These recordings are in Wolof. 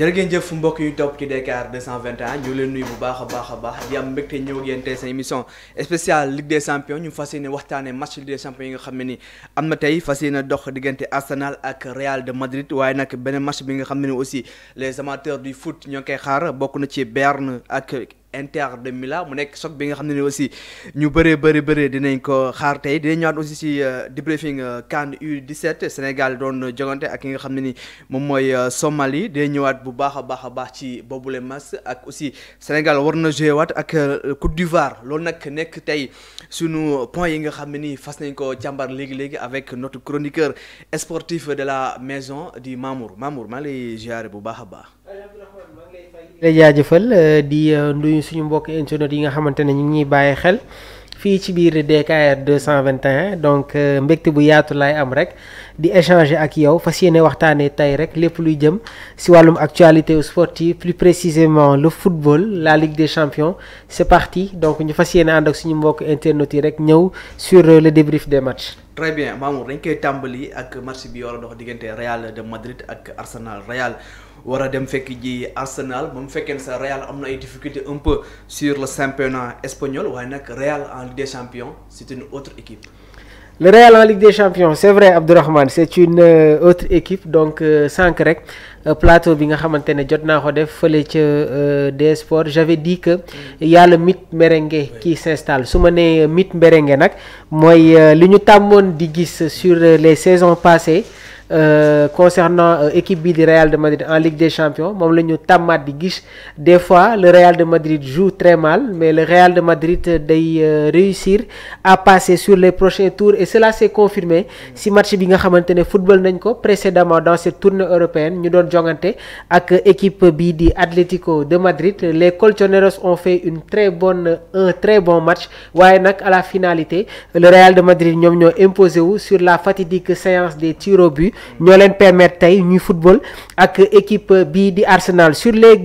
jërë ngeen jëf mbokk yu topp ci Dakar 221 ñu leen nuyu bu baax a baax di am mbégte ñëw ak yéen tey seen émission spéciale Ligue des Champions ñu fas yéene waxtaanee match Ligue des Champions yi nga xam ne ni am na tey fas yéene dox diggante Arsenal ak Real de Madrid waaye nag beneen match bi nga xam ne ni aussi les amateurs du foot ñoo ngi koy xaar bokk na ci Bayern ak Inter de Milan mu nekk choc bi nga xam ne ni aussi ñu bëri dinañ ko xaar tey dinañ ñëwaat aussi si debriefing CAN U17 Sénégal doon jogante ak ki nga xam ne ni moom mooy Somalie dinañ ñëwaat bu baax a baax ci boobule match ak aussi Sénégal war na joué waat ak Côte d'Ivoire loolu nag nekk tey sunu point yi nga xam ne ni fas nañ ko càmbar léegi avec notre chroniqueur sportif de la maison di Mamour maa ngi lay ziare bu baax a baax. la jaajëfal di nuyu suñu mbokk internet yi nga xamante ne ñu ngi ñuy bàyyi xel fii ci biir DKR 221 donc mbégte bu yaatu laay am rek di échanger ak yow fas yéene waxtaanee tey rek lépp luy jëm si wàllum actualité sportive plus précisément le football la Ligue des Champions c'est parti donc ñu fas yéene ànd ak suñu mbokk internet yi rek ñëw sur le débrief des matchs. Très bien Mamour dañ koy tàmbali ak match bi war a dox diggante Real de Madrid ak Arsenal Real war a dem fekk ji Arsenal moom fekkee ne sa Real am na ay difficultés un peu sur le championnat espagnol waaye nag Real en Ligue des Champions c'est une autre équipe. Le Real en Ligue des Champions c'est vrai Abdourahmane c'est une autre équipe donc sànq rek plateau bi nga xamante ne jot naa ko def fële ca DS Sport j'avais dit que y a le mythe merengue qui s'installe su ma nee mythe merengue nag mooy li ñu tàmmoon di gis sur les saisons passées concernant équipe bi di Real de Madrid en Ligue des Champions moom la ñu tàmmaat di gis des fois le Real de Madrid joue très mal mais le Real de Madrid day réussir à passer sur les prochains tours et cela s'est confirmé si match bi nga xamante ne football nañ ko précédemment dans cette tournée européenne ñu doon jongante ak équipe bi di Atlético de Madrid les Colchoneros ont fait un très bon match waaye nag à la finalité le Real de Madrid ñoom ñoo imposé wu sur la fatidique séance des tirs au but ñoo leen permettre tey ñuy football ak équipe bii di Arsenal sur les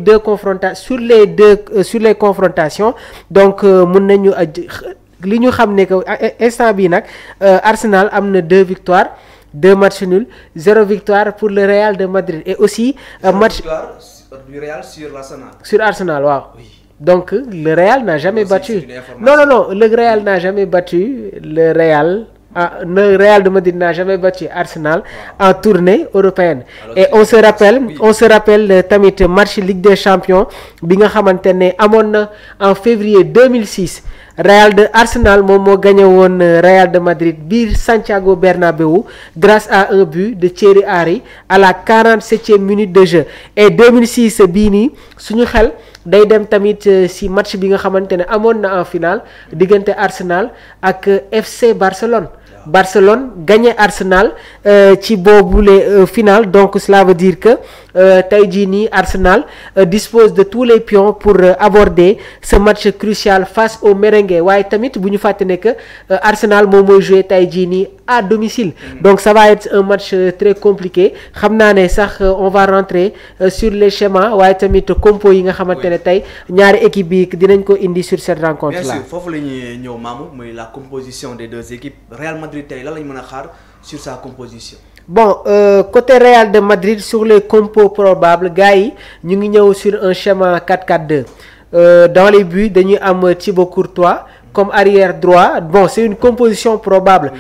confrontations donc mun nañu li ñu xam ne que instant bii nag Arsenal am na 2 victoires 2 matchs nuls 0 victoire pour le Real de Madrid et aussi match du Real sur Arsenal waaw. Oui. Donc le Real n'a jamais battu non le Real n'a jamais battu le Real de Madrid n'a jamais battu Arsenal en tournée européenne. Alors, et on se rappelle tamit match Ligue des Champions bi nga xamante ne amoon na en février 2006 Arsenal moom moo gagné woon Real de Madrid biir Santiago Bernabéu grâce à un but de Thierry Henry à la 47e minute de jeu et 2006 bii nii suñu xel day dem tamit si match bi nga xamante ne amoon na en finale diggante Arsenal ak FC Barcelone gagné Arsenal ci boobule finale donc cela veut dire que tey jii nii Arsenal dispose de tous les pions pour aborder ce match crucial face au merengue waaye tamit bu ñu fàtte ne que Arsenal moom mooy jouer tey jii nii à domicile donc ça va être un match très compliqué xam naa ne sax on va rentrer sur les schémas waaye tamit compo yi nga xamante ne tey ñaari équipe bi dinañ ko indi sur cette rencontre là. Bien sûr foofu la ñuy ñëw Mamou muy la composition des deux équipes Real Madrid tey lan lañ mën a xaar sur sa composition. Bon côté Real de Madrid sur les compos probables gars yi ñu ngi ñëw sur un schéma 4-4-2 dans les buts dañuy am Thibaut Courtois comme arrière droit bon c'est une composition probable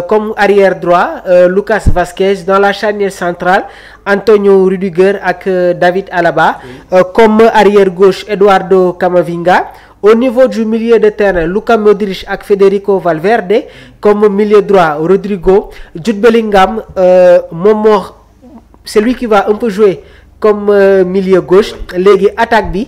comme arrière droit Lucas Vazquez dans la charnière centrale Antonio Rudiger ak David Alaba comme arrière gauche Eduardo Camavinga. Au niveau du milieu de terrain Luka Modric ak Federico Valverde comme milieu droit Rodrigo Jude Bellingham moom moo c'est lui qui va un peu jouer comme milieu gauche léegi attaque bi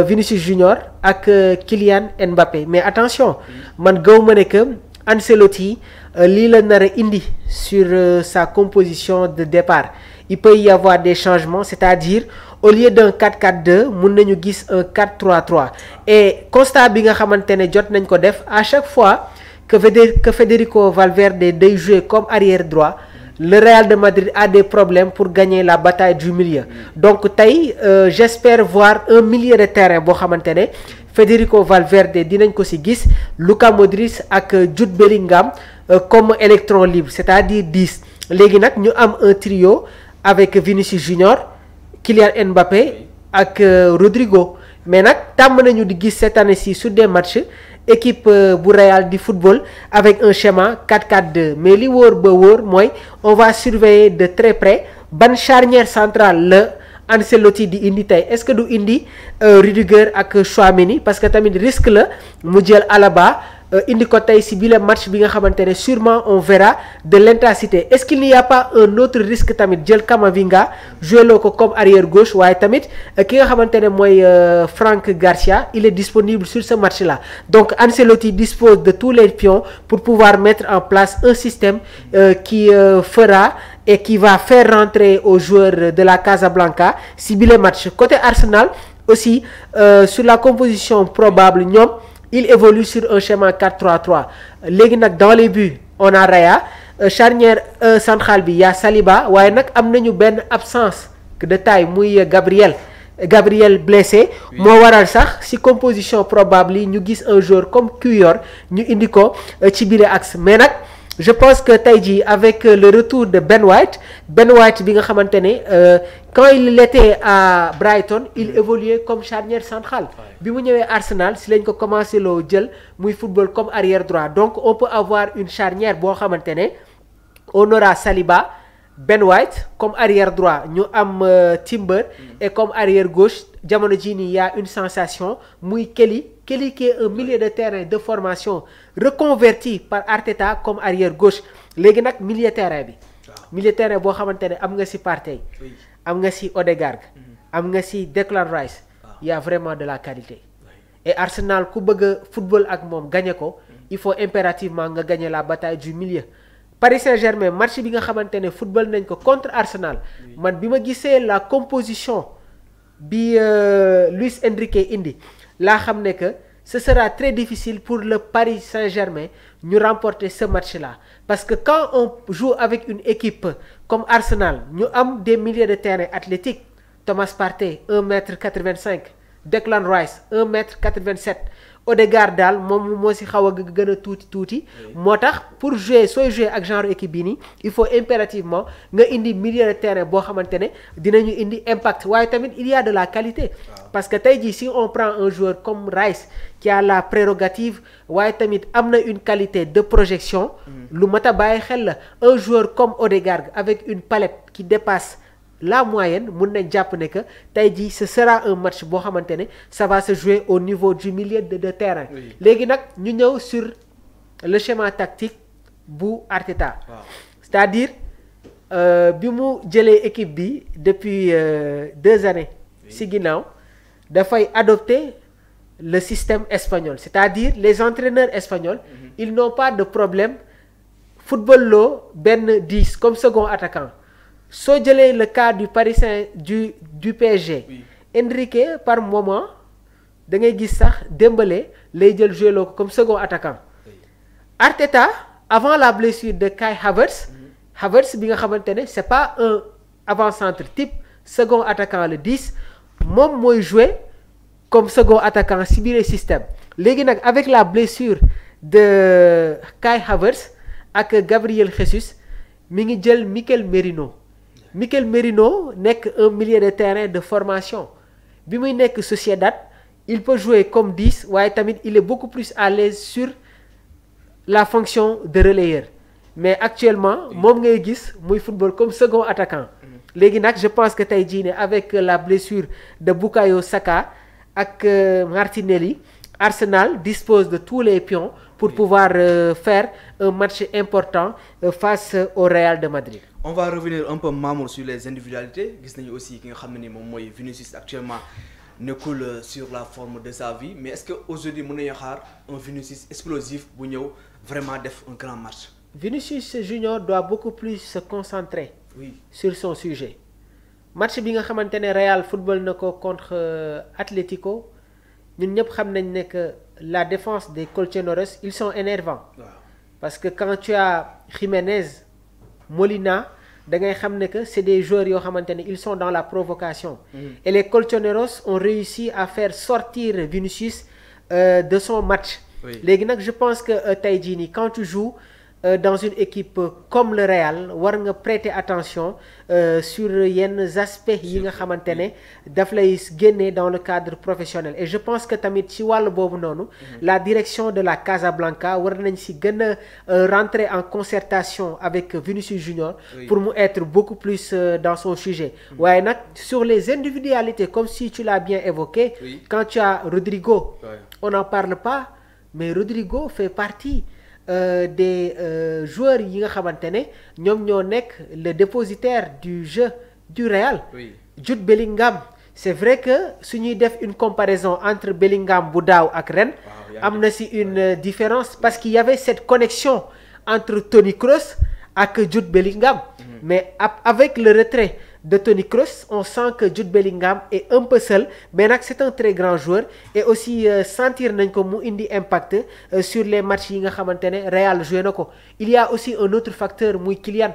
Vinicius Junior ak Kylian Mbappé mais attention man gaw ma ne que Ancelotti lii la nar a indi sur sa composition de départ il peut y avoir des changements c'est-à-dire au lieu d'un 4-4-2 mun nañu gis un 4-3-3 et constat bi nga xamante ne jot nañ ko def à chaque fois que Federico Valverde day jouer comme arrière droit le Real de Madrid a des problèmes pour gagner la bataille du milieu donc tey j'espère voir un milieu de terrain boo xamante ne Federico Valverde dinañ ko ci gis Luka Modric ak Jude Bellingham comme électron libre c'est-à-dire 10 léegi nag ñu am un trio avec Vinicius Junior Kylian Mbappé ak Rodrigo mais nag tàmm nañu di gis cette année-ci sur des matchs équipe bu Real di football avec un schéma 4-4-2 mais li wóor ba wóor mooy on va surveiller de très près ban charnière centrale la Ancelotti di indi tey est-ce que du indi Rudiger ak Tchouaméni parce que tamit risque la mu jël Alaba indi ko tey si bile match bi nga xamante ne sûrement on verra de l'intensité est-ce qu'il n'y a pas un autre risque tamit jël Camavinga joué loo ko comme arrière gauche waaye tamit ki nga xamante ne mooy Franck Garcia il est disponible sur ce match-là donc Ancelotti dispose de tous les pions pour pouvoir mettre en place un système qui fera et qui va faire rentrer aux joueurs de la Casablanca si bile match côté Arsenal aussi sur la composition probable ñoom il évolue sur un schéma 4-3-3 léegi nag dans les buts on a Raya charnière centrale bi y a Saliba waaye nag am nañu benn absence de taille muy Gabriel blessé moo waral sax ci composition probable yi ñu gis un joueur comme Cuyor ñu indi ko ci biir axe mais nag je pense que tey jii avec le retour de Ben White bi nga xamante ne quand il était à Brighton il évoluait comme charnière centrale bi mu ñëwee Arsenal si lañ ko commencé loo jël muy football comme arrière droit donc on peut avoir une charnière boo xamante ne on aura Saliba Ben White comme arrière droit ñu am Timber et comme arrière gauche jamono jii nii y a une sensation muy Kelly qui est un milieu de terrain de formation reconverti par Arteta comme arrière gauche léegi nag milieu terrain boo xamante ne am nga ci Partey am nga ci Odegaard am nga ci Declan Rice il y a vraiment de la qualité et Arsenal ku bëgg a football ak moom gagner ko il faut impérativement nga gagner la bataille du milieu Paris Saint-Germain match bi nga xamante ne football nañ ko contre Arsenal man bi ma gisee la composition bi Luis Enrique indi laa xam ne que ce sera très difficile pour le Paris Saint-Germain ñu remporter ce match-là parce que quand on joue avec une équipe comme Arsenal ñu am des milieux de terrain athlétiques Thomas Partey 1m85 Declan Rice 1m87 Odegaard daal moom moo si xaw a gën a tuuti moo tax pour sooy jouer ak genre équipe bii nii il faut impérativement nga indi milieu de terrain boo xamante ne dinañu indi impact waaye tamit il y a de la qualité parce que tey jii si on prend un joueur comme Rice qui a la prérogative waaye tamit am na une qualité de projection lu mat a bàyyi xel la un joueur comme Odegaard avec une palette qui dépasse la moyenne mun nañ jàpp ne que tey jii ce sera un match boo xamante ne ça va se jouer au niveau du milieu de terrain léegi nag ñu ñëw sur le schéma tactique bu Arteta c'est-à-dire bi mu jëlee équipe bi depuis 2 années ci ginnaaw dafay adopter le système espagnol c'est-à-dire les entraîneurs espagnols ils n'ont pas de problème football loo benn 10 comme second attaquant soo jëlee le cas du Paris du PSG Enrique par moment da ngay gis sax Dembélé lay jël joué loo ko comme second attaquant Arteta avant la blessure de Kai Havertz bi nga xamante ne c'est pas un avant-centre type second attaquant le 10 moom mooy jouer comme second attaquant si biir système léegi nag avec la blessure de Kai Havertz ak Gabriel Jesus mi ngi jël Mikel Merino nekk un milieu de terrain de formation bi muy nekk Sociedad il peut jouer comme 10 waaye tamit il est beaucoup plus à l'aise sur la fonction de relayeur mais actuellement moom ngay gis muy football comme second attaquant léegi nag je pense que tey jii ne avec la blessure de Bukayo Saka ak Martinelli Arsenal dispose de tous les pions pour pouvoir faire un match important face au Real de Madrid. On va revenir un peu Mamour sur les individualités gis nañu aussi ki nga xam ne ni moom mooy Vinicius actuellement nekkul sur la forme de sa vie mais est-ce que aujourd'hui mën nañu xaar un Vinicius explosif bu ñëw vraiment def un grand match. Vinicius Junior doit beaucoup plus se concentrer sur son sujet match bi nga xamante ne Real football na ko contre Atlético ñun ñëpp xam nañ ne que la défense des colchoneros ils sont énervants parce que quand tu as Jiménez Molina da ngay xam ne que c'est des joueurs yoo xamante ne ils sont dans la provocation et les colchoneros ont réussi à faire sortir Vinicius de son match léegi nag je pense que tey jii nii quand tu joues dans une équipe comme le Real war nga prêter attention sur yenn aspects yi nga xamante ne daf lay génne dans le cadre professionnel et je pense que tamit ci wàll boobu noonu la direction de la Casablanca war nañ si gën a rentrer en concertation avec Vinicius Junior pour mu être beaucoup plus dans son sujet waaye nag sur les individualités comme si tu l'as bien évoqué quand tu as Rodrigo on n'en parle pas mais Rodrigo fait partie des joueurs yi nga xamante ne ñoom ñoo nekk le dépositaire du jeu du Real. Jude Bellingham c'est vrai que su ñuy def une comparaison entre Bellingham bu daaw ak ren am na si une différence parce qu'il y avait cette connexion entre Toni Kroos ak Jude Bellingham mais avec le retrait de Toni Kroos on sent que Jude Bellingham est un peu seul mais nag c'est un très grand joueur et aussi sentir nañ ko mu indi impact sur les matchs yi nga xamante ne Real joué na ko il y a aussi un autre facteur muy Kylian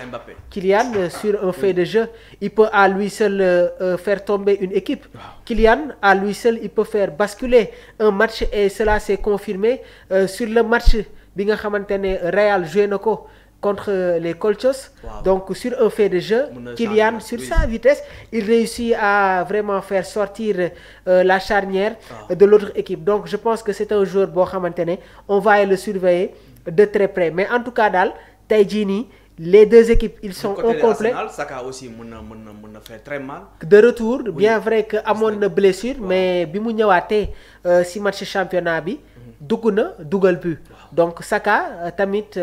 Mbappé. Kylian sur un fait de jeu il peut à lui seul faire tomber une équipe Kylian à lui seul il peut faire basculer un match et cela s'est confirmé sur le match bi nga xamante ne Real joué na ko contre les Colchos donc sur un fait de jeu Kylian sur sa vitesse il réussit à vraiment faire sortir la charnière de l'autre équipe donc je pense que c'est un joueur boo xamante ne on va le surveiller de très près mais en tout cas daal tey jii nii les deux équipes ils sont au complet Saka aussi mën na faire très mal de retour bien vrai que amoon na blessure mais bi mu ñëwaatee si match championnat bi dugal but donc Saka tamit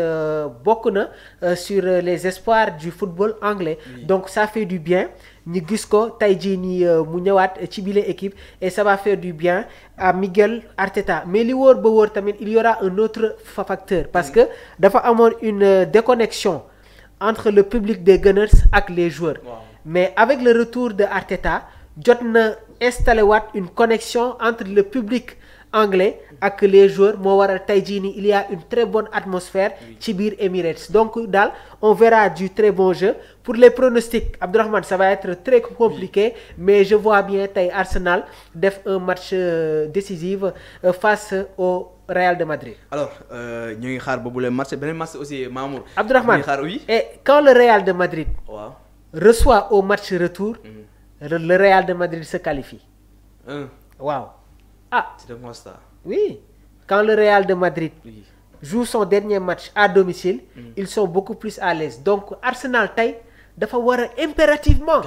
bokk na sur les espoirs du football anglais donc ça fait du bien ñu gis ko tey jii nii mu ñëwaat ci bile équipe et ça va faire du bien à Miguel Arteta mais li wóor ba wóor tamit il y aura un autre facteur parce que dafa amoon une déconnexion entre le public des Gunners ak les joueurs mais avec le retour de Arteta jot na installé waat une connexion entre le public anglais ak les joueurs moo waral tey jii nii il y a une très bonne atmosphère ci biir Emirates donc daal on verra du très bon jeu pour les pronostics Abdourahmane ça va être très compliqué mais je vois bien tey Arsenal def un match décisif face au Real de Madrid. Alors ñu ngi xaar boobu le match beneen match aussi Mamour. Abdourahmane et quand le Real de Madrid reçoit au match retour le Real de Madrid se qualifie. Waaw. C'est un constat. Oui, quand le Real de Madrid joue son dernier match à domicile, ils sont beaucoup plus à l'aise. Donc Arsenal tey dafa war a impérativement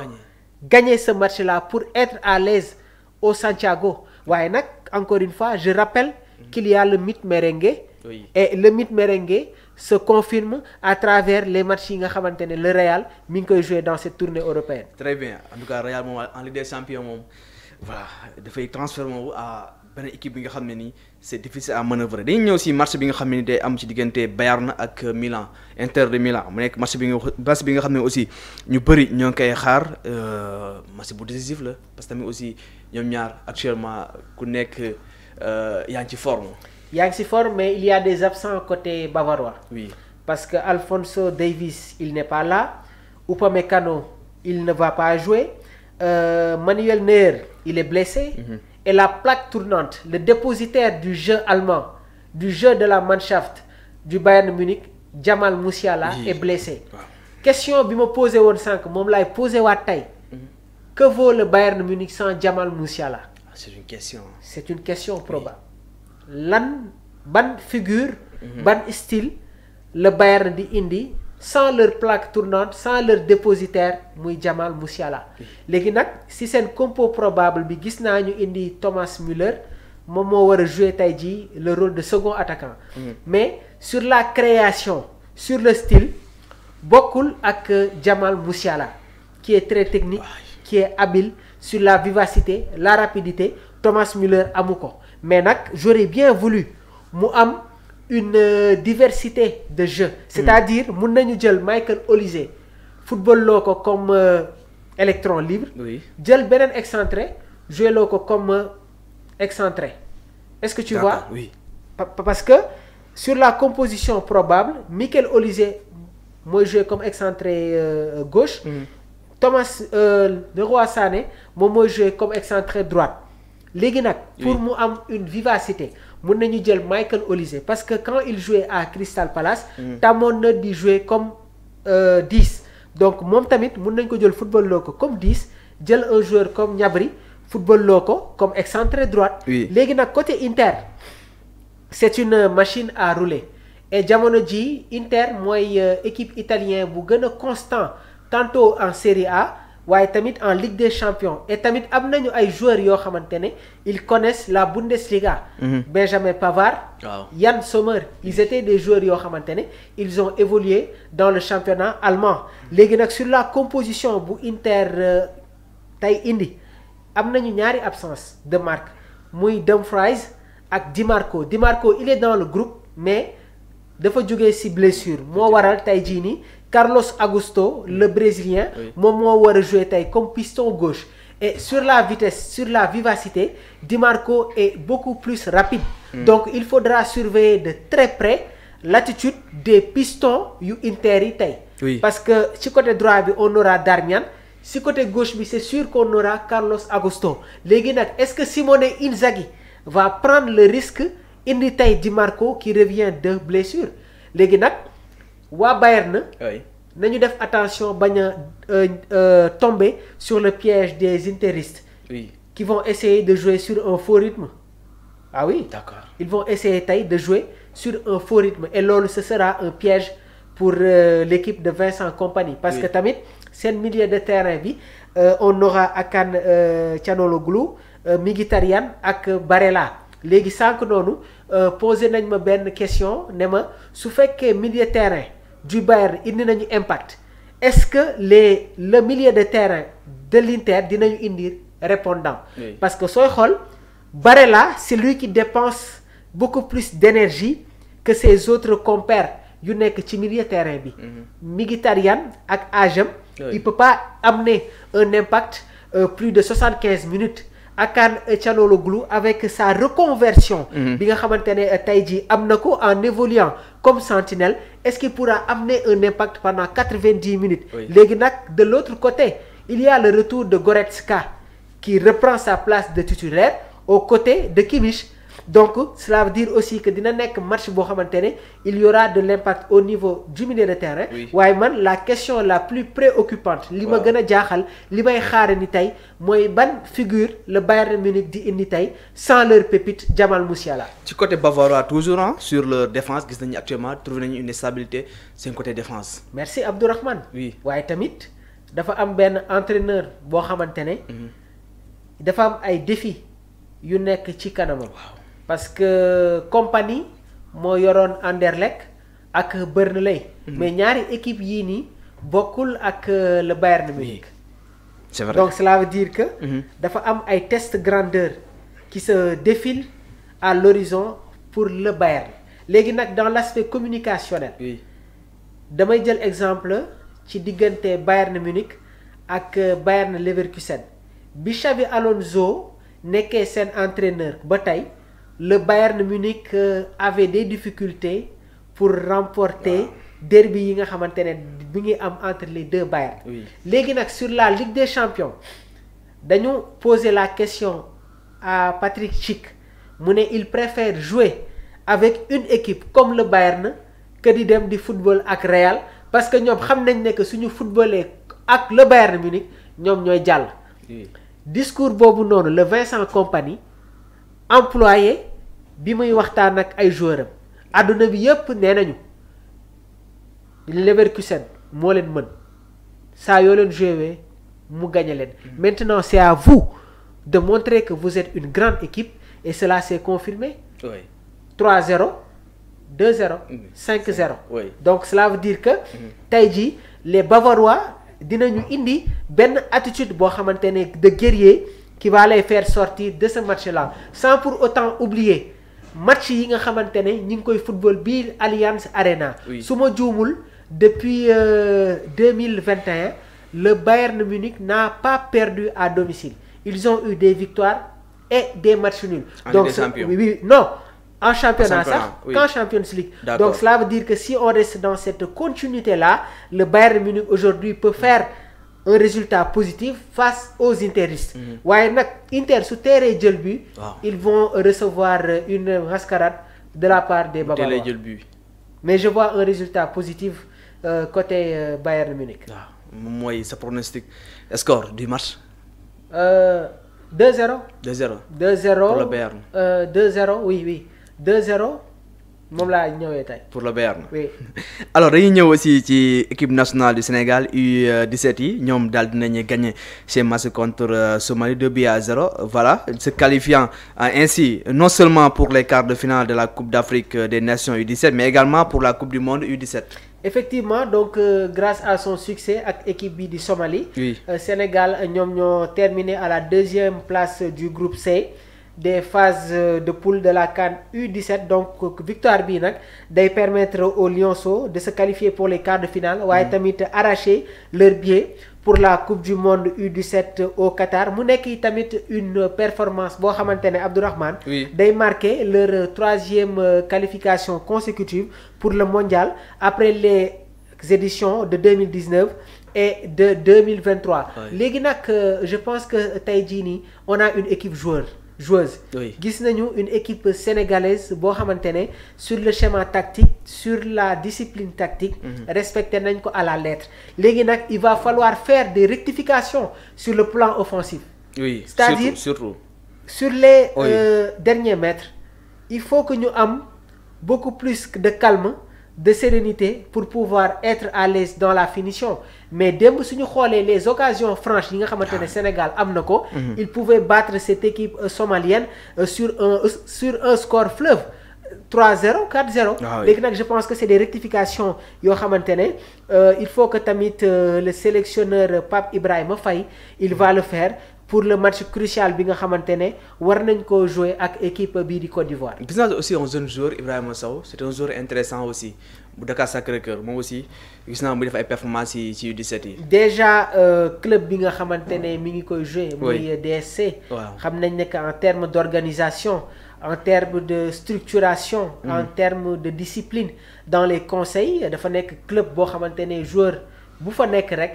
gagner ce match-là pour être à l'aise au Santiago. waaye nag encore une fois je rappelle qu'il y a le mythe merengue et le mythe merengue se confirme à travers les matchs yi nga xamante ne le Real mi ngi koy jouer dans cette tournée européenne. Très bien en tout cas Real moom en Ligue des Champions moom voilà dafay transformer wu à beneen équipe bi nga xam ne nii c'est difficile à manœuvrer dañuy ñëw si match bi nga xam ne ni day am ci diggante Bayern ak Milan Inter de Milan mu nekk match bi nga xam ne aussi ñu bëri ñoo ngi koy xaar match bu décisif la parce que tamit aussi ñoom ñaar actuellement ku nekk yaa ngi ci forme. Mais il y a des absents côté bavarois. Oui. Parce que Alphonso Davies il n'est pas là, Upamecano il ne va pas jouer, Manuel Neuer il est blessé. Et la plaque tournante, le dépositaire du jeu allemand, du jeu de la Mannschaft du Bayern Munich, Jamal Musiala est blessé. Question bi ma posé woon sànq moom laay posé waat tey. Que vaut le Bayern Munich sans Jamal Musiala? C'est une question. C'est une question probable. Ban figure, ban style le Bayern di indi sans leur plaque tournante, sans leur dépositaire muy Jamal Musiala. Léegi nag si seen compo probable bi gis naa ñu indi Thomas Müller moom moo war a jouer tey jii le rôle de second attaquant. Mais sur la création, sur le style bokkul ak Jamal Musiala qui est très technique, qui est habile sur la vivacité, la rapidité. Thomas Müller amu ko mais nag j'aurais bien voulu mu am une diversité de jeu. C'est-à-dire mun nañu jël Michael Olise football loo ko comme électron libre. jël beneen excentré jouer loo ko comme excentré. Est-ce que tu vois? Oui. Parce que sur la composition probable Michael Olise mooy jouer comme excentré gauche. Thomas Leroy Sané moom mooy jouer comme excentré droite. léegi nag pour mu am une vivacité mun nañu jël Michael Olise parce que quand il jouait à Crystal Palace tàmmoon na di jouer comme 10 donc moom tamit mun nañ ko jël football loo ko comme 10 jël un joueur comme Gnabry football loo ko comme excentré droite léegi nag côté Inter c'est une machine à rouler et jamono ji Inter mooy équipe italien bu gën a constant tantôt en Serie A waaye tamit en Ligue des Champions et tamit am nañu ay joueurs yoo xamante ne ils connaissent la Bundesliga. Benjamin Pavard. Yann Sommer ils étaient des joueurs yoo xamante ne ils ont évolué dans le championnat allemand léegi nag sur la composition bu Inter tey indi am nañu ñaari absence de marque muy Dumfries ak Di Marco il est dans le groupe mais dafa jógee ci blessure moo waral tey jii nii Carlos Augusto le brésilien moom moo war a jouer tey comme piston gauche et sur la vitesse sur la vivacité Di Marco est beaucoup plus rapide donc il faudra surveiller de très près l'attitude des pistons yu Inter yi tey parce que ci côté droit bi on aura Darmian ci côté gauche bi c'est sûr qu'on aura Carlos Augusto léegi nag est-ce que Simone Inzaghi va prendre le risque indi tey Di Marco qui revient de blessure léegi nag waa Bayern nañu def attention bañ a tomber sur le piège des interistes qui vont essayer de jouer sur un faux rythme d'accord ils vont essayer tey de jouer sur un faux rythme et loolu ce sera un piège pour l'équipe de Vincent Kompany parce que tamit seen milieu de terrain bi on aura Akan Çalhanoğlu Mkhitaryan ak Barella léegi sànq noonu posé nañ ma benn question ne ma su fekkee milieu terrain du Bayern indi nañu impact est-ce que le milieu de terrain de l'Inter dinañu indi répondant parce que sooy xool Barella c'est lui qui dépense beaucoup plus d'énergie que ses autres compères yu nekk ci milieu terrain bi Mkhitaryan ak âge-am il peut pas amener un impact plus de 75 minutes Akan Çalhanoğlu avec sa reconversion bi nga xamante ne tey jii am na ko en évoluant comme sentinelle est-ce qu'il pourra amener un impact pendant 90 minutes léegi nag de l'autre côté il y a le retour de Goretzka qui reprend sa place de titulaire aux côtés de Kimmich donc cela veut dire aussi que dina nekk match boo xamante ne il y aura de l'impact au niveau du milieu de terrain waaye man la question la plus préoccupante li ma gën a jaaxal li may xaare ni tey mooy ban figure le Bayern Munich di indi tey sans leur pépite Jamal Musiala ci côté bavarois toujours sur leur défense gis nañu actuellement trouvé nañu une stabilité seen côté défense merci Abdourahmane waaye tamit dafa am benn entraîneur boo xamante ne dafa am ay défis yu nekk ci kanamam parce que Kompany moo yoroon Anderlecht ak Burnley mais ñaari équipe yii nii bokkul ak le Bayern Munich c'est vrai donc cela veut dire que dafa am ay test grandeur qui se défilent à l'horizon pour le Bayern léegi nag dans l'aspect communicationnel damay jël exemple ci diggante Bayern Munich ak Bayern Leverkusen bi Xabi Alonso nekkee seen entraîneur ba tey le Bayern Munich avait des difficultés pour remporter derby yi nga xamante ne bi ngi am entre les deux Bayern léegi nag sur la Ligue des Champions dañu poser la question à Patrick Schick mu ne il préfère jouer avec une équipe comme le Bayern que di dem di football ak Real parce que ñoom xam nañ ne que suñu footballee ak le Bayern Munich ñoom ñooy jàll discours boobu noonu le Vincent Kompany employé bi muy waxtaan ak ay joueurs am adduna bi yëpp nee nañu Leverkusen moo leen mën saa yoo leen joué mu gagné leen maintenant c'est à vous de montrer que vous êtes une grande équipe et cela s'est confirmé 3-0 2-0 5-0 donc cela veut dire que tey jii les Bavarois dinañu indi benn attitude boo xamante ne de guerrier qui va les faire sortir de ce match-là sans pour autant oublier match yi nga xamante ne ñi ngi koy football bii Allianz Arena su ma juumul depuis 2021 le Bayern Munich n'a pas perdu à domicile ils ont eu des victoires et des matchs nuls donc non en championnat sax qu'en Champions League donc cela veut dire que si on reste dans cette continuité là le Bayern Munich aujourd'hui peut faire un résultat positif face aux interistes. waaye nag Inter su teeree jël but. ils vont recevoir une mascarade de la part des Bavarois. teelee jël but. mais je vois un résultat positif côté Bayern Munich. waaw moom mooy sa pronostic score du match. 2-0. 2-0. 2-0 pour le Bayern. 2-0 oui 2-0 moom laa ñëwee tey. pour le Bayern. oui. alors dañuy ñëw aussi ci équipe nationale du Sénégal U17 yi ñoom daal dinañu gagné seen match contre Somalie 2-0 voilà se qualifiant ainsi non seulement pour les quarts de finale de la Coupe d'Afrique des Nations U17 mais également pour la Coupe du Monde U17. effectivement donc grâce à son succès ak équipe bi di Somalie. oui Sénégal ñoom ñoo terminé à la 2e place du groupe C des phases de poule de la CAN U17 donc victoire bii nag day permettre aux Lionceaux de se qualifier pour les quarts de finale waaye tamit arracher leur billet pour la Coupe du Monde U17 au Qatar mu nekk tamit une performance boo xamante ne Abdourahmane day marquer leur 3e qualification consécutive pour le mondial après les éditions de 2019 et de 2023 léegi nag je pense que tey jii nii on a une équipe joueuse gis nañu une équipe sénégalaise boo xamante ne sur le schéma tactique sur la discipline tactique respecté nañ ko à la lettre léegi nag il va falloir faire des rectifications sur le plan offensif c'est-à-dire surtout sur les derniers mètres il faut que ñu am beaucoup plus de calme de sérénité pour pouvoir être à l'aise dans la finition mais démb suñu xoolee les occasions franches yi nga xamante ne Sénégal am na ko il pouvait battre cette équipe somalienne sur un score fleuve 3-0 4-0 léegi nag je pense que c'est des rectifications yoo xamante ne il faut que tamit le sélectionneur Pape Ibrahima Faye il va le faire pour le match crucial bi nga xamante ne war nañ ko jouer ak équipe bii di Côte d'Ivoire. gis naa aussi un jeune joueur Ibrahima Sow c'est un joueur intéressant aussi bu Dakar Sacré-Cœur moom aussi gis naa mu def ay performances ci U17 yi. déjà club bi nga xamante ne mi ngi koy jouer. muy DSC. xam nañ ne que en termes d'organisation en termes de structuration. en termes de discipline dans les conseils dafa nekk club boo xamante ne joueur bu fa nekk rek.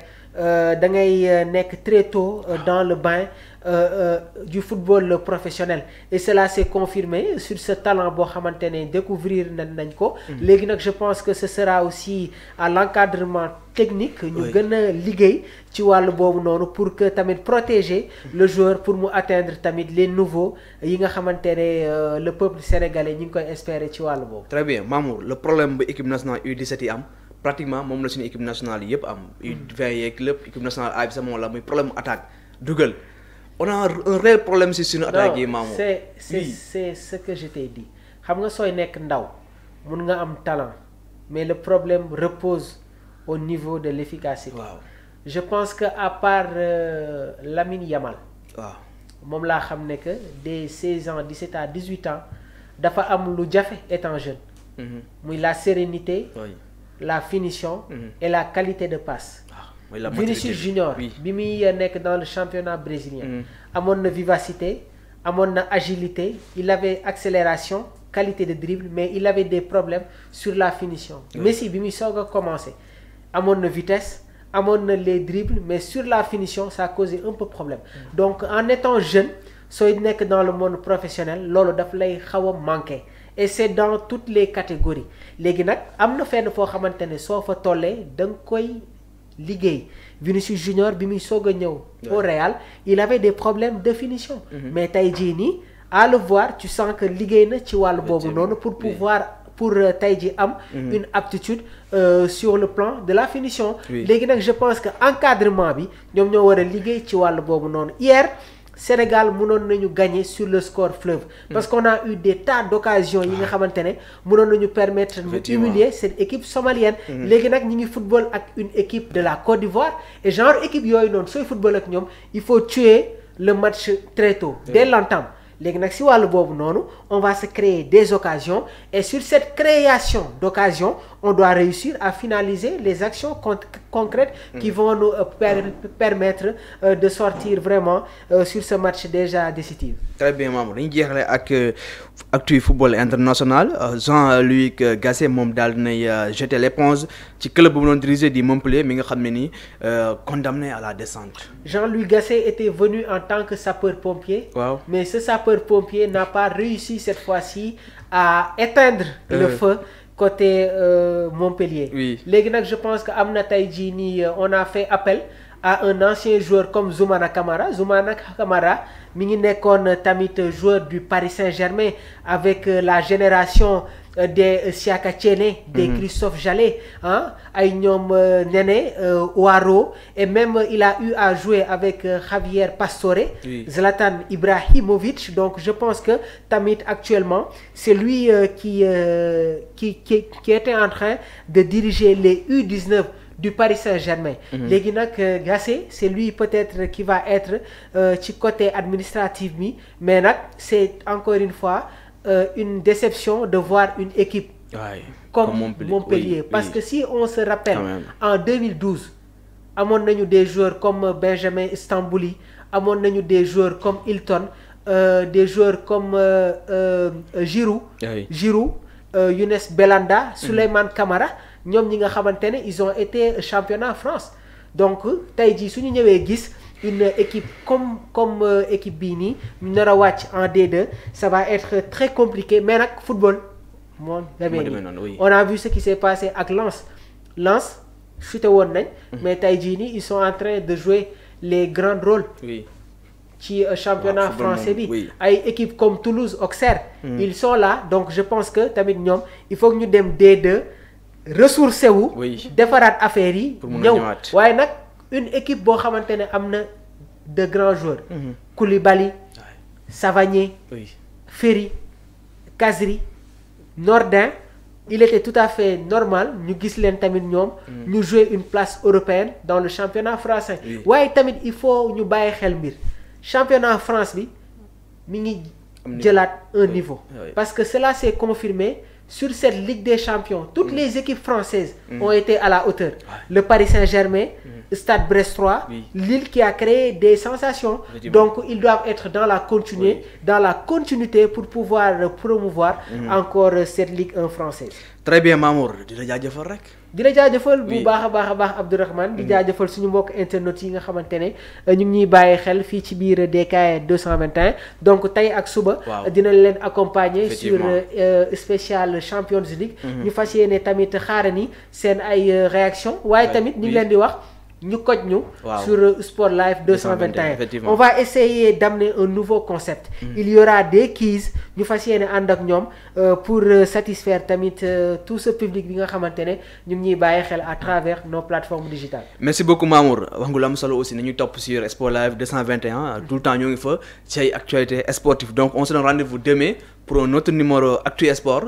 da ngay nekk très tôt dans le bain du football professionnel et cela s'est confirmé sur ce talent boo xamante ne découvrir nañ ko léegi nag je pense que ce sera aussi à l'encadrement technique ñu gën a liggéey ci wàllu boobu noonu pour que tamit protéger le joueur pour mu atteindre tamit les nouveaux yi nga xamante ne le peuple sénégalais ñi ngi koy espérer ci wàllu boobu. Très bien Mamour le problème bu équipe nationale U17 yi am pratiquement moom la suñu équipe nationale yëpp am U20 yeeg lépp équipe nationale A bi sax moom la muy problème attaque dugal on a un réel problème si suñu attaque yi Mamour. c'est ce que je t'ai dit xam nga sooy nekk ndaw mun nga am talent mais le problème repose au niveau de l'efficacité. je pense que à part Lamine Yamal. moom laa xam ne que des 16 ans 17 à 18 ans dafa am lu jafe étant jeune. muy la sérénité. la finition et la qualité de passe. Vinicius Junior bi muy nekk dans le championnat brésilien amoon na vivacité amoon na agilité il avait accélération qualité de dribble mais il avait des problèmes sur la finition. Messi bi muy soog a commencé amoon na vitesse amoon na les dribbles mais sur la finition ça causait un peu problème donc en étant jeune sooy nekk dans le monde professionnel loolu daf lay xaw a manqué. et c'est dans toutes les catégories léegi nag am na fenn foo xamante ne soo fa tollee da nga koy liggéey Vinicius Junior bi muy soog a ñëw au Real il avait des problèmes de finition mais tey jii nii à le voir tu sens que liggéey na ci wàllu boobu noonu pour pouvoir pour tey jii am une aptitude sur le plan de la finition léegi nag je pense que encadrement bi ñoom ñoo war a liggéey ci wàllu boobu noonu hier Sénégal mënoon nañu gagner sur le score fleuve parce qu'on a eu des tas d'occasions yi nga xamante ne mënoon nañu permettre ñu humilier cette équipe somalienne léegi nag ñi ngi football ak une équipe de la Côte d'Ivoire et genre équipe yooyu noonu sooy football ak ñoom il faut tuer le match très tôt dès l'entame léegi nag si wàllu boobu noonu on va se créer des occasions et sur cette création d'occasions on doit réussir à finaliser les actions concrètes qui vont nous permettre de sortir vraiment sur ce match déjà décisif. Très bien Mamour dañuy jeexale ak actu football international Jean-Louis Gasset moom daal dinay jeter l'éponge ci club bu mu doon diriger di Montpellier mi nga xam ne ni condamné à la descente. Jean-Louis Gasset était venu en tant que sapeur-pompier. Waaw. Mais ce sapeur-pompier n'a pas réussi cette fois-ci à éteindre le feu côté Montpellier. Oui. Léegi nag je pense que am na tey jii nii on a fait appel à un ancien joueur comme Zoumana Camara. Zoumana Camara mi ngi nekkoon tamit joueur du Paris Saint-Germain avec la génération des Siaka Thiene, des Christophe Jallet, hein, ay ñoom Néné Ouaro, et même il a eu à jouer avec Javier Pastore, oui. Zlatan Ibrahimovic. Donc je pense que tamit actuellement c'est lui qui était en train de diriger les U19 du Paris Saint-Germain. Léegi nag Gasset c'est lui peut-être qui va être ci côté administratif mi, mais nag c'est encore une fois une déception de voir une équipe comme Montpellier. Oui, parce que si on se rappelle en 2012 amoon nañu des joueurs comme Benjamin Stambouli, amoon nañu des joueurs comme Hilton, des joueurs comme Giroud, Younes Belhanda, Souleymane Camara, ñoom ñi nga xamante ne ils ont été championnat France. Donc tey jii suñu ñëwee gis une équipe comme équipe bii nii ñu nar a wàcc en D2, ça va être très compliqué. Mais nag football moo demee nii. On a vu ce qui s'est passé ak Lens chuté woon nañ, mais tey jii nii ils sont en train de jouer les grands rôles. Oui. ci championnat français bi. Ay équipe comme Toulouse, Auxerre, ils sont là. Donc je pense que tamit ñoom il faut que ñu dem D2 ressourcé wu. defaraat affaire yi. ñëw waaye nag une équipe boo xamante ne am na de grands joueurs. Koulibaly, Savanier, Ferry, Kazri, Nordin. Il était tout à fait normal ñu gis leen tamit ñoom. ñu jouer une place européenne dans le championnat français. waaye tamit il faut ñu bàyyi xel mbir. Championnat France bi mi ngi jëlaat un niveau. Parce que cela s'est confirmé sur cette Ligue des Champions. Toutes les équipes françaises ont été à la hauteur. Le Paris Saint-Germain, Stade Brestois, Lille qui a créé des sensations. Donc ils doivent être dans la continuité pour pouvoir promouvoir encore cette Ligue 1 française. Très bien Mamour di la jaajëfal rek. di la jaajëfal bu baax a baax Abdourahmane. di jaajëfal suñu mbokk internet yi nga xamante ne ñu ngi ñuy bàyyi xel fii ci biir DKR 221. donc tey ak suba. dina leen accompagner sur spécial Champions League. ñu fas yéene tamit xaarani seen ay réaction waaye tamit ñu ngi leen di wax. ñu koj ñu sur Sport Live 221. On va essayer d'amener un nouveau concept. Il y aura des quiz ñu fas yéene ànd ak ñoom pour satisfaire tamit tout ce public bi nga xamante ne ñu ngi ñuy bàyyi xel à travers nos plateformes digitales. Merci beaucoup Mamour wax nga lu am solo aussi nañu topp sur Sport Live 221 tout le temps ñoo ngi fa ci ay actualité sportive. Donc on se donne rendez-vous demain pour un autre numéro Actu Sport.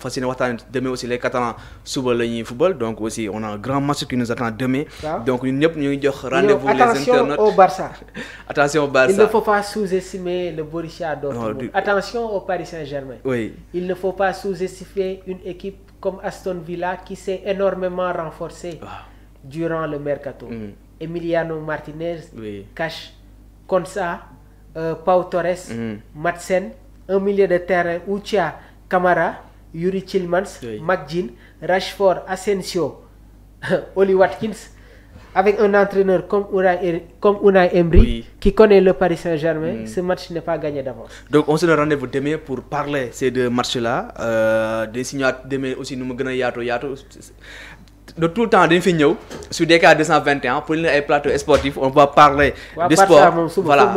fas yéene waxtaan demain aussi les Catalans suba la ñuy football donc aussi on a un grand match qui nous attend demain. Donc ñun ñëpp ñu ngi jox rendez-vous les internautes. Attention au Barça. Attention au Barça. Il ne faut pas sous-estimer le Borussia Dortmund. Attention au Paris Saint-Germain. Oui. Il ne faut pas sous-estimer une équipe comme Aston Villa qui s'est énormément renforcée durant le mercato. Emiliano Martinez, Cash, Konsa, Pau Torres, Madsen, un milieu de terrain Outia, Camara, Yuri Tillmans, McGinn, Rashford, Asensio, Oli Watkins, avec un entraîneur comme Unai Emery qui connaît le Paris Saint-Germain. Ce match n'est pas gagné d'avance. Donc on se donne rendez-vous demain pour parler ces deux matchs-là. Des signaux demain aussi nous me gën a yaatu de tout le temps dañ fi ñëw sur DKR 221 pour ay plateau sportif on va parler de sport voilà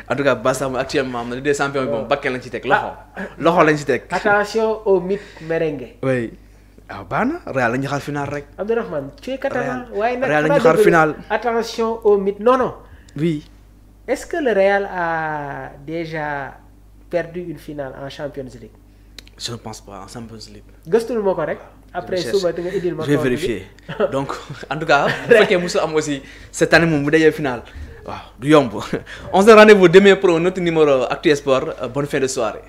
en tout cas Barça moom actuellement am na Ligue des Champions bi moom bakkee lañ ci teg loxo lañ ci teg. Attention au mythe merengue. oui baax na Real lañu xaar final rek. Abdourahmane tu es catalan waaye nag Real lañu xaar final. Attention au mythe non. Oui. Est-ce que le Real a déjà perdu une finale en Champions League? Je ne pense pas en Champions League. gëstul moo ko rek. Après suba da nga indil ma. Je vais vérifier donc en tout cas bu fekkee musul am aussi cette année moom bu dajee final waaw du yomb. On se donne rendez-vous demain pour un autre numéro Actu Sport. Bonne fin de soirée.